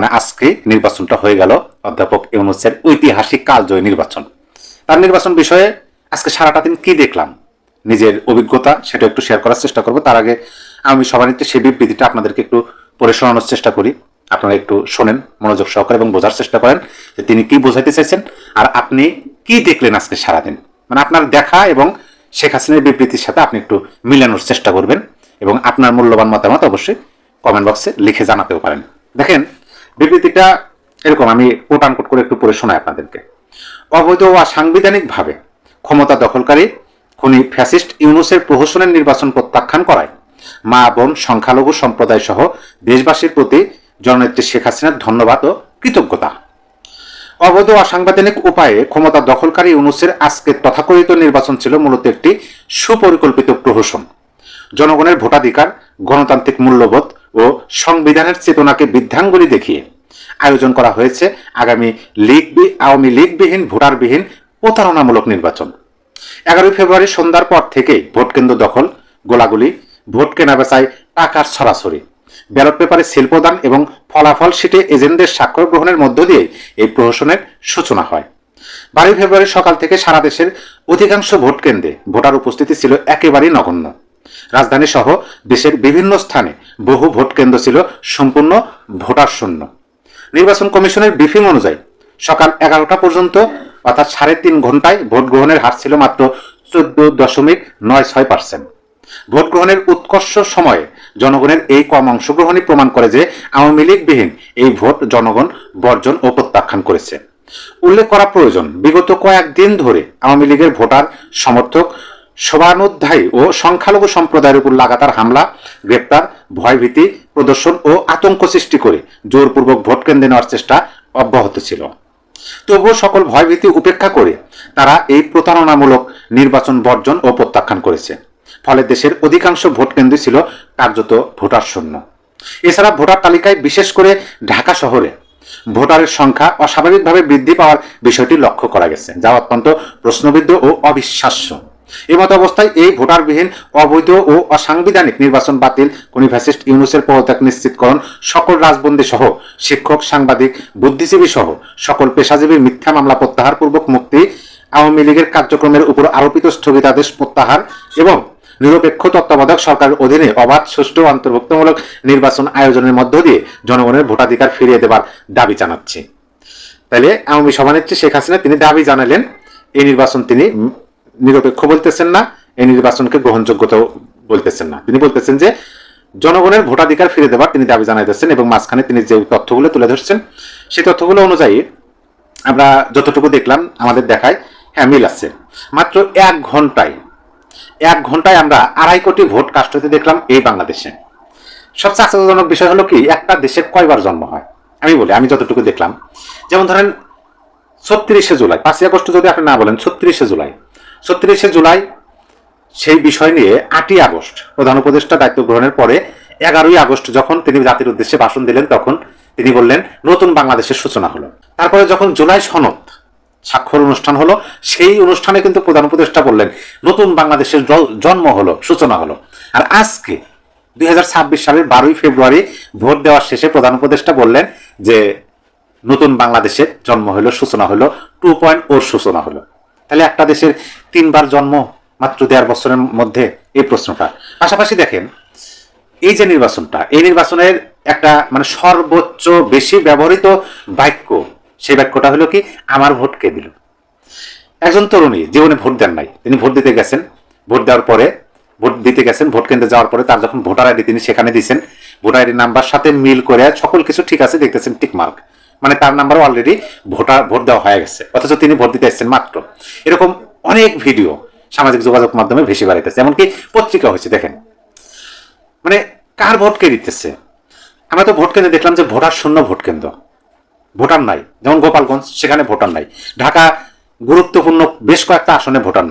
মানে আজকে নির্বাচনটা হয়ে গেল অধ্যাপক ইউনূসের ঐতিহাসিক কালজয়ী নির্বাচন। তার নির্বাচন বিষয়ে আজকে সারাটা দিন কি দেখলাম, নিজের অভিজ্ঞতা সেটা একটু শেয়ার করার চেষ্টা করব। তার আগে আমি সভানেত্রী সেই বিবৃতিটা আপনাদেরকে একটু পড়ে শোনানোর চেষ্টা করি। আপনারা একটু শোনেন মনোযোগ সহকারে এবং বোঝার চেষ্টা করেন যে তিনি কি বোঝাইতে চাইছেন আর আপনি কি দেখলেন আজকে সারাদিন। মানে আপনার দেখা এবং শেখ হাসিনার বিবৃতির সাথে আপনি একটু মিলানোর চেষ্টা করবেন এবং আপনার মূল্যবান মতামত অবশ্যই কমেন্ট বক্সে লিখে জানাতেও পারেন। দেখেন বিবৃতিটা এরকম, আমি কোট আনকোট করে একটু পড়ে শোনাই আপনাদেরকে। অবৈধ ও অসাংবিধানিকভাবে ক্ষমতা দখলকারী খুনি ফ্যাসিস্ট ইউনূসের প্রহসনের নির্বাচন প্রত্যাখ্যান করায় মা বোন সংখ্যালঘু সম্প্রদায় সহ দেশবাসীর প্রতি জননেত্রী শেখ হাসিনার ধন্যবাদ ও কৃতজ্ঞতা। অবৈধ অসাংবিধানিক উপায়ে ক্ষমতা দখলকারী ইউনূসের আজকের তথাকথিত নির্বাচন ছিল মূলত একটি সুপরিকল্পিত প্রহসন। জনগণের ভোটাধিকার, গণতান্ত্রিক মূল্যবোধ ও সংবিধানের চেতনাকে বৃদ্ধাঙ্গুলি দেখিয়ে আয়োজন করা হয়েছে আগামী আওয়ামী লীগবিহীন ভোটারবিহীন প্রতারণামূলক নির্বাচন। 11 ফেব্রুয়ারি সন্ধ্যার পর থেকেই ভোটকেন্দ্র দখল, গোলাগুলি, ভোট কেনাবেচায় টাকার ছড়াছড়ি, ব্যালট পেপারে সিল প্রদান এবং ফলাফল শিটে এজেন্টদের স্বাক্ষর গ্রহণের মধ্য দিয়ে এই প্রহসনের সূচনা হয়। 12 ফেব্রুয়ারি সকাল থেকে সারা দেশের অধিকাংশ ভোট কেন্দ্রে ভোটার উপস্থিতি ছিল একেবারেই নগণ্য। রাজধানী সহ দেশের বিভিন্ন স্থানে বহু ভোট কেন্দ্র ছিল সম্পূর্ণ ভোটার শূন্য। নির্বাচন কমিশনের ব্রিফিং অনুযায়ী সকাল 11টা পর্যন্ত অর্থাৎ 3.5 ঘন্টায় ভোট গ্রহণের হার ছিল মাত্র 14.96%। ভোট গ্রহণের উৎকর্ষ সময়ে জনগণের এই কম অংশগ্রহণই প্রমাণ করে যে আওয়ামী লীগবিহীন এই ভোট জনগণ বর্জন ও প্রত্যাখ্যান করেছে। উল্লেখ করা প্রয়োজন, বিগত কয়েকদিন ধরে আওয়ামী লীগের ভোটার সমর্থক শোভানুধ্যায়ী ও সংখ্যালঘু সম্প্রদায়ের উপর লাগাতার হামলা, গ্রেপ্তার, ভয়ভীতি প্রদর্শন ও আতঙ্ক সৃষ্টি করে জোরপূর্বক ভোট কেন্দ্রে নেওয়ার চেষ্টা অব্যাহত ছিল। তবুও সকল ভয়ভীতি উপেক্ষা করে তারা এই প্রতারণামূলক নির্বাচন বর্জন ও প্রত্যাখ্যান করেছে। ফলে দেশের অধিকাংশ ভোট কেন্দ্র ছিল কার্যত ভোটার শূন্য। এছাড়া ভোটার তালিকায় বিশেষ করে ঢাকা শহরে ভোটারের সংখ্যা অস্বাভাবিকভাবে বৃদ্ধি পাওয়ার বিষয়টি লক্ষ্য করা গেছে, যা অত্যন্ত প্রশ্নবিদ্ধ ও অবিশ্বাস্য। এমত অবস্থায় এই ভোটারবিহীন অবৈধ ও অসাংবিধানিক নির্বাচন বাতিল, খুনি ফ্যাসিস্ট ইউনূসের পদত্যাগ নিশ্চিতকরণ, সকল রাজবন্দী সহ শিক্ষক, সাংবাদিক, বুদ্ধিজীবী সহ সকল পেশাজীবীর মিথ্যা মামলা প্রত্যাহারপূর্বক মুক্তি, আওয়ামী লীগের কার্যক্রমের উপর আরোপিত স্থগিতাদেশ প্রত্যাহার এবং নিরপেক্ষ তত্ত্বাবধায়ক সরকারের অধীনে অবাধ, সুষ্ঠু, অন্তর্ভুক্তমূলক নির্বাচন আয়োজনের মধ্য দিয়ে জনগণের ভোটাধিকার ফিরিয়ে দেবার দাবি জানাচ্ছি। তাহলে আওয়ামী সভানেত্রী শেখ হাসিনা তিনি দাবি জানালেন এই নির্বাচন তিনি নিরপেক্ষ বলতেছেন না, এই নির্বাচনকে গ্রহণযোগ্যতাও বলতেছেন না। তিনি বলতেছেন যে জনগণের ভোটাধিকার ফিরে দেবার তিনি দাবি জানাইতেছেন এবং মাঝখানে তিনি যে তথ্যগুলো তুলে ধরছেন সেই তথ্যগুলো অনুযায়ী আমরা যতটুকু দেখলাম আমাদের দেখায় হ্যাঁ মিল আছে। মাত্র 1 ঘন্টায় আমরা 2.5 কোটি ভোট কাস্ট হতে দেখলাম এই বাংলাদেশে। সবচেয়ে আশ্চর্যজনক বিষয় হলো কি, একটা দেশের কয়বার জন্ম হয় আমি বলি, আমি যতটুকু দেখলাম, যেমন ধরেন 36শে জুলাই, 5ই আগস্ট যদি আপনি না বলেন, 36শে জুলাই সেই বিষয় নিয়ে 8ই আগস্ট প্রধান উপদেষ্টা দায়িত্ব গ্রহণের পরে 11ই আগস্ট যখন তিনি জাতির উদ্দেশ্যে ভাষণ দিলেন তখন তিনি বললেন নতুন বাংলাদেশের সূচনা হলো। তারপরে যখন জুলাই সনদ স্বাক্ষর অনুষ্ঠান হলো সেই অনুষ্ঠানে কিন্তু প্রধান উপদেষ্টা বললেন নতুন বাংলাদেশের জন্ম হলো, সূচনা হলো। আর আজকে 2026 সালের 12ই ফেব্রুয়ারি ভোট দেওয়ার শেষে প্রধান উপদেষ্টা বললেন যে নতুন বাংলাদেশের জন্ম হলো, সূচনা হলো, 2.0 সূচনা হলো। তাহলে একটা দেশের 3বার জন্ম মাত্র 1.5 বছরের মধ্যে, এই প্রশ্নটা। পাশাপাশি দেখেন এই যে নির্বাচনটা, এই নির্বাচনের একটা মানে সর্বোচ্চ বেশি ব্যবহৃত বাক্য, সেই বাক্যটা হলো কি আমার ভোট কে দিল। একজন তরুণী জীবনে ভোট দেন নাই, তিনি ভোট দিতে গেছেন, ভোট দিতে গেছেন, ভোট কেন্দ্রে যাওয়ার পরে তার যখন ভোটার আইডি তিনি সেখানে দিয়েছেন, ভোটার আইডি নাম্বার সাথে মিল করে সকল কিছু ঠিক আছে দেখতেছেন টিক মার্ক, মানে তার নাম্বারও অলরেডি ভোট দেওয়া হয়ে গেছে, অথচ তিনি ভোট দিতে এসেছেন মাত্র। এরকম অনেক ভিডিও সামাজিক যোগাযোগ মাধ্যমে ভেসে বেড়াইতেছে, এমনকি পত্রিকা হয়েছে। দেখেন মানে কার ভোট কে দিতেছে। আমরা তো ভোট কেন্দ্রে দেখলাম যে ভোটার শূন্য ভোট কেন্দ্র, ভোটার নাই। যেমন গোপালগঞ্জ, সেখানে ভোটার নাই। ঢাকা গুরুত্বপূর্ণ বেশ কয়েকটা আসনে ভোটার নাই।